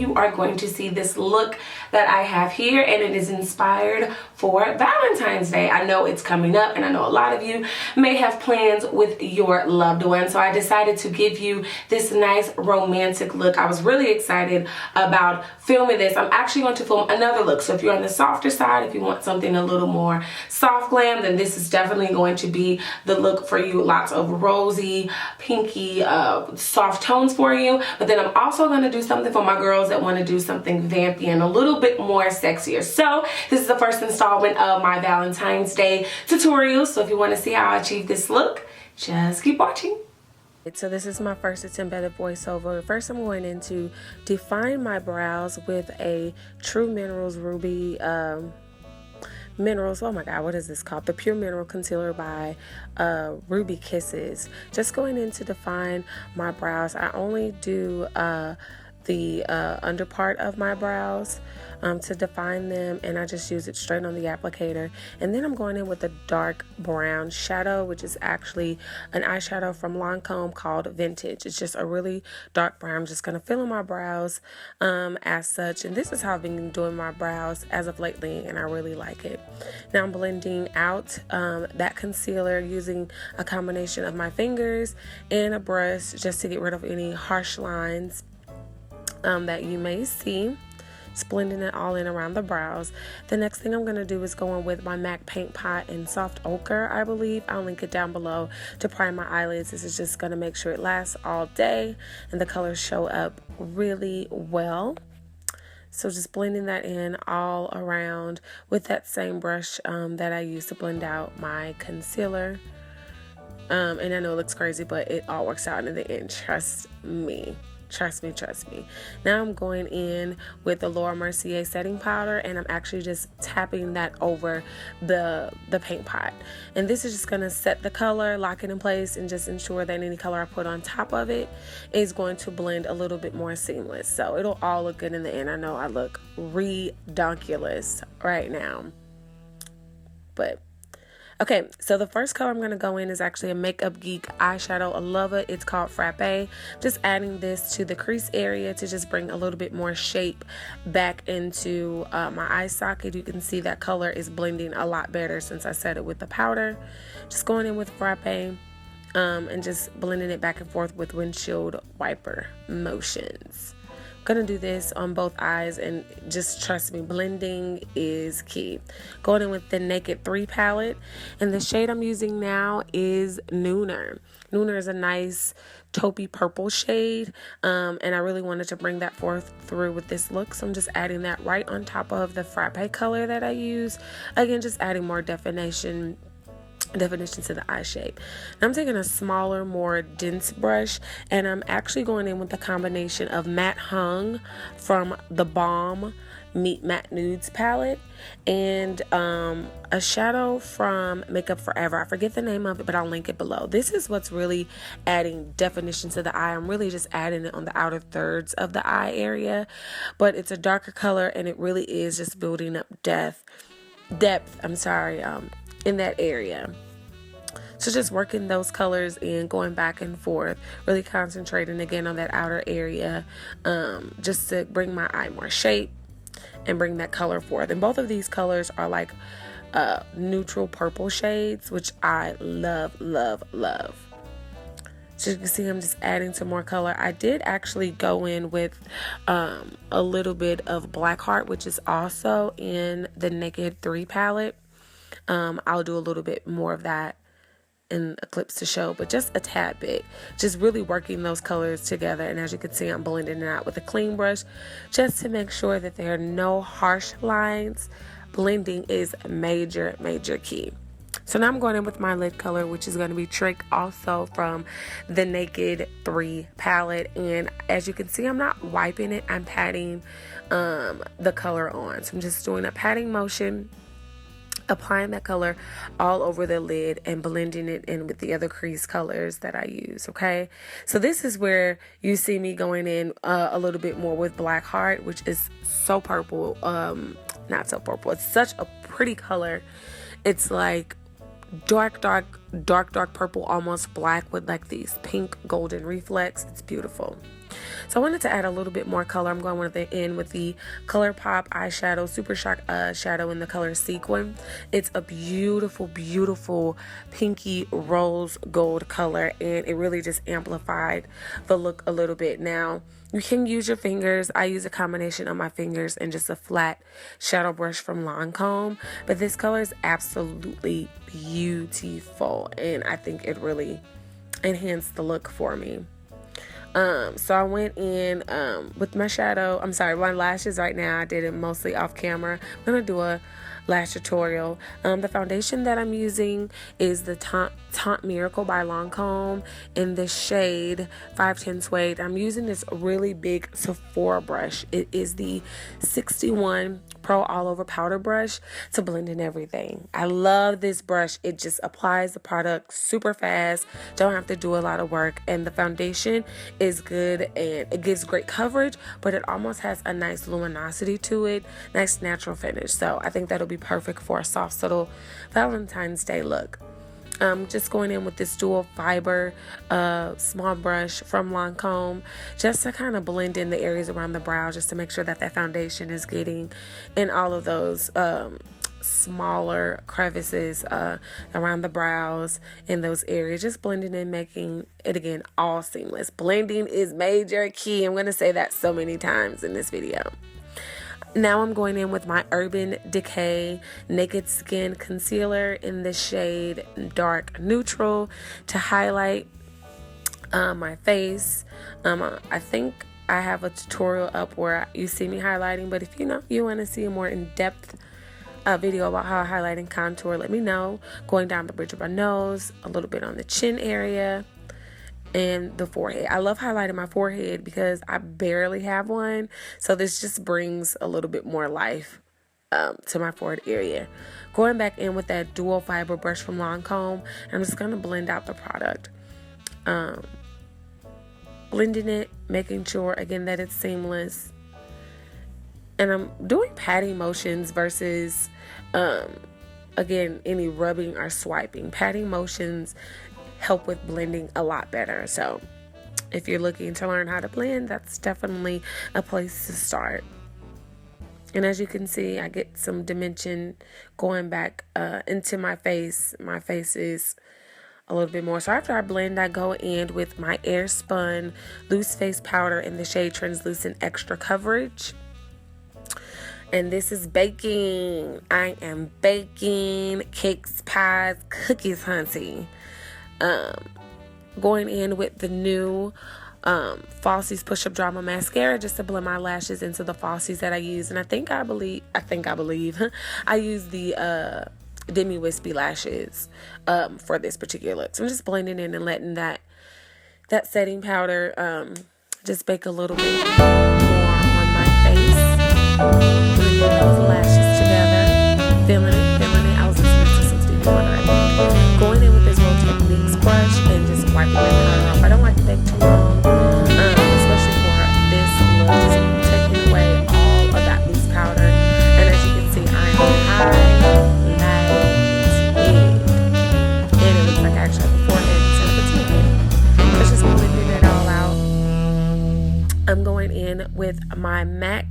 you are going to see this look that I have here, and it is inspired for Valentine's Day. I know it's coming up, and I know a lot of you may have plans with your loved one, so I decided to give you this nice romantic look. I was really excited about filming this. I'm actually going to film another look, so if you're on the softer side, if you want something a little more soft glam, then this is definitely going to be the look for you. Lots of rosy, pinky, soft tones for you. But then I'm also going to do something for my girls that want to do something vampy and a little bit more sexier. So this is the first installment of my Valentine's Day tutorial. So if you want to see how I achieve this look, just keep watching. So this is my first attempt at a voiceover. First, I'm going in to define my brows with a True Minerals Ruby Minerals, oh my god, what is this called? The Pure Mineral Concealer by Ruby Kisses. Just going in to define my brows. I only do the under part of my brows to define them, and I just use it straight on the applicator. And then I'm going in with a dark brown shadow, which is actually an eyeshadow from Lancome called Vintage. It's just a really dark brown. I'm just going to fill in my brows as such, and this is how I've been doing my brows as of lately, and I really like it. Now I'm blending out that concealer using a combination of my fingers and a brush just to get rid of any harsh lines that you may see. Just blending it all in around the brows. The next thing I'm going to do is go in with my MAC Paint Pot in Soft Ochre, I believe. I'll link it down below to prime my eyelids. This is just going to make sure it lasts all day and the colors show up really well. So just blending that in all around with that same brush that I used to blend out my concealer. And I know it looks crazy, but it all works out in the end. Trust me. Trust me. Now I'm going in with the Laura Mercier setting powder, and I'm actually just tapping that over the paint pot. And this is just going to set the color, lock it in place, and just ensure that any color I put on top of it is going to blend a little bit more seamless. So it'll all look good in the end. I know I look redonkulous right now, but okay, so the first color I'm going to go in is actually a Makeup Geek eyeshadow. I love it. It's called Frappe. Just adding this to the crease area to just bring a little bit more shape back into my eye socket. You can see that color is blending a lot better since I set it with the powder. Just going in with Frappe and just blending it back and forth with windshield wiper motions. Gonna do this on both eyes, and just trust me, blending is key. Going in with the Naked 3 palette, and the shade I'm using now is Nooner. Nooner is a nice taupey purple shade, and I really wanted to bring that forth through with this look, so I'm just adding that right on top of the Frappe color that I use. Again, just adding more definition to the eye shape. Now I'm taking a smaller, more dense brush, and I'm actually going in with a combination of Matte Hung from the Balm Meet Matte Nudes palette and a shadow from Makeup Forever. I forget the name of it, but I'll link it below. This is what's really adding definition to the eye. I'm really just adding it on the outer thirds of the eye area, but it's a darker color, and it really is just building up depth, in that area. So just working those colors and going back and forth, really concentrating again on that outer area, just to bring my eye more shape and bring that color forth. And both of these colors are like neutral purple shades, which I love. So you can see I'm just adding some more color. I did actually go in with a little bit of Blackheart, which is also in the Naked 3 palette. I'll do a little bit more of that in clips to show, but just a tad bit, just really working those colors together. And as you can see, I'm blending it out with a clean brush just to make sure that there are no harsh lines. Blending is major key. So now I'm going in with my lid color, which is going to be Trick, also from the Naked 3 palette. And as you can see, I'm not wiping it, I'm patting the color on. So I'm just doing a patting motion, applying that color all over the lid and blending it in with the other crease colors that I use. Okay, so this is where you see me going in a little bit more with Blackheart, which is so purple, not so purple, it's such a pretty color. It's like dark dark purple, almost black, with like these pink golden reflex. It's beautiful. So I wanted to add a little bit more color. I'm going in with the ColourPop eyeshadow, Super Shock shadow in the color Sequin. It's a beautiful, beautiful pinky rose gold color, and it really just amplified the look a little bit. Now, you can use your fingers. I use a combination of my fingers and just a flat shadow brush from Lancome, but this color is absolutely beautiful, and I think it really enhanced the look for me. So I went in with my my lashes right now. I did it mostly off camera. I'm going to do a lash tutorial. The foundation that I'm using is the Taunt Miracle by Lancome in the shade 510 Suede. I'm using this really big Sephora brush. It is the 61 Pro All Over Powder Brush to blend in everything. I love this brush. It just applies the product super fast. Don't have to do a lot of work, and the foundation is good and it gives great coverage, but it almost has a nice luminosity to it, nice natural finish. So I think that'll be perfect for a soft, subtle Valentine's Day look. Just going in with this dual fiber small brush from Lancome, just to kind of blend in the areas around the brow, just to make sure that that foundation is getting in all of those smaller crevices around the brows, in those areas, just blending in, making it again all seamless. Blending is major key. I'm going to say that so many times in this video. Now I'm going in with my Urban Decay Naked Skin Concealer in the shade Dark Neutral to highlight my face. I think I have a tutorial up where you see me highlighting, but if you want to see a more in-depth video about how I highlight and contour, let me know. Going down the bridge of my nose, a little bit on the chin area, and the forehead. I love highlighting my forehead because I barely have one, so this just brings a little bit more life to my forehead area. Going back in with that dual fiber brush from Lancome, I'm just going to blend out the product. Blending it, making sure again that it's seamless. And I'm doing patting motions versus again any rubbing or swiping. Patting motions help with blending a lot better. So if you're looking to learn how to blend, that's definitely a place to start. And as you can see, I get some dimension going back into my face. My face is a little bit more. So after I blend, I go in with my Airspun Loose Face Powder in the shade Translucent Extra Coverage. And this is baking. I am baking cakes, pies, cookies, hunty. Going in with the new Falsies Push Up Drama Mascara just to blend my lashes into the falsies that I use. And I believe I use the Demi Wispy lashes for this particular look. So I'm just blending in and letting that setting powder just bake a little bit more on my face. Blending those lashes together. Feeling it. I was listening to some Stevie Wonder, I think. Going in with this Real Techniques brush and just wiping that powder off. I don't like to bake too long, especially for this look. Just taking away all of that loose powder. And as you can see, I'm highlighting. And it looks like I actually have a forehead instead of a two-head. Let's just blending it all out. I'm going in with my MAC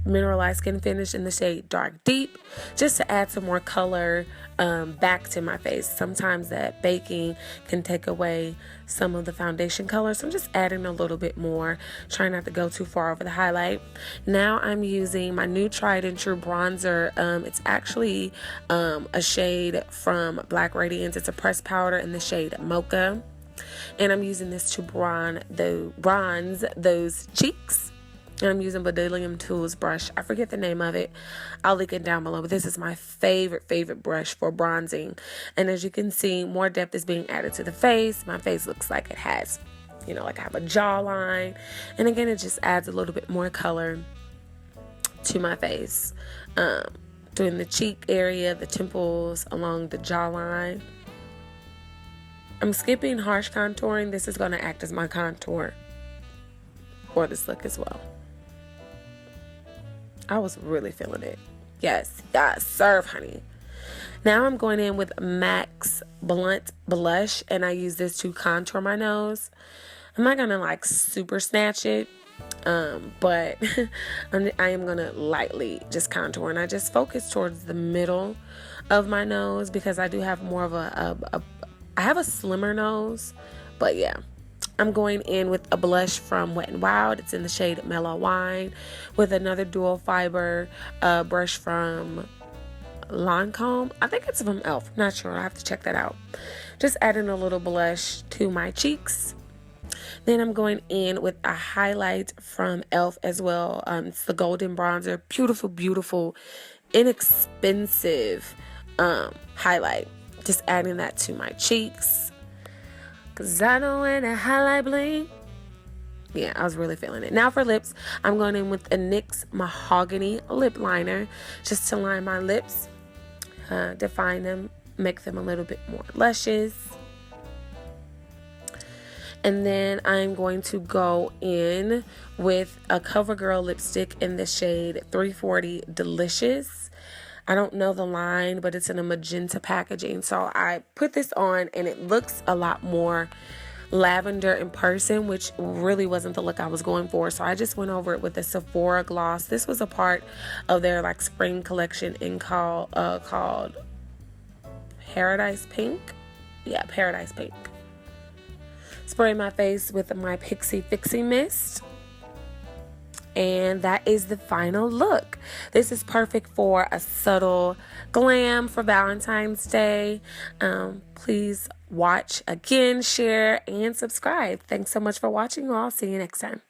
Mineralized Skin Finish in the shade Dark Deep, just to add some more color back to my face. Sometimes that baking can take away some of the foundation color, so I'm just adding a little bit more, trying not to go too far over the highlight. Now I'm using my new tried and true bronzer. It's actually a shade from Black Radiance. It's a pressed powder in the shade Mocha, and I'm using this to bronze those cheeks. And I'm using Bedazzling Tools brush. I forget the name of it. I'll link it down below. But this is my favorite brush for bronzing. And as you can see, more depth is being added to the face. My face looks like it has, like I have a jawline. And again, it just adds a little bit more color to my face. Doing the cheek area, the temples, along the jawline. I'm skipping harsh contouring. This is going to act as my contour for this look as well. I was really feeling it. Yes, serve, honey. Now I'm going in with MAC's Blunt Blush, and I use this to contour my nose. I'm not going to like super snatch it, but I am going to lightly just contour, and I just focus towards the middle of my nose because I do have more of I have a slimmer nose, but yeah. I'm going in with a blush from Wet n Wild. It's in the shade Mellow Wine, with another dual fiber brush from Lancome. I think it's from e.l.f. Not sure. I have to check that out. Just adding a little blush to my cheeks. Then I'm going in with a highlight from e.l.f. as well. It's the Golden Bronzer. Beautiful, beautiful, inexpensive highlight. Just adding that to my cheeks. Cause I know when a highlight bling. Yeah, I was really feeling it. Now for lips, I'm going in with a NYX Mahogany lip liner just to line my lips, define them, make them a little bit more luscious. And then I'm going to go in with a CoverGirl lipstick in the shade 340 Delicious. I don't know the line, but it's in a magenta packaging. So I put this on and it looks a lot more lavender in person, which really wasn't the look I was going for. So I just went over it with a Sephora gloss. This was a part of their like spring collection called Paradise Pink. Yeah, Paradise Pink. Spray my face with my Pixie Fixie Mist. And that is the final look. This is perfect for a subtle glam for Valentine's Day. Please watch again, share, and subscribe. Thanks so much for watching. I'll see you next time.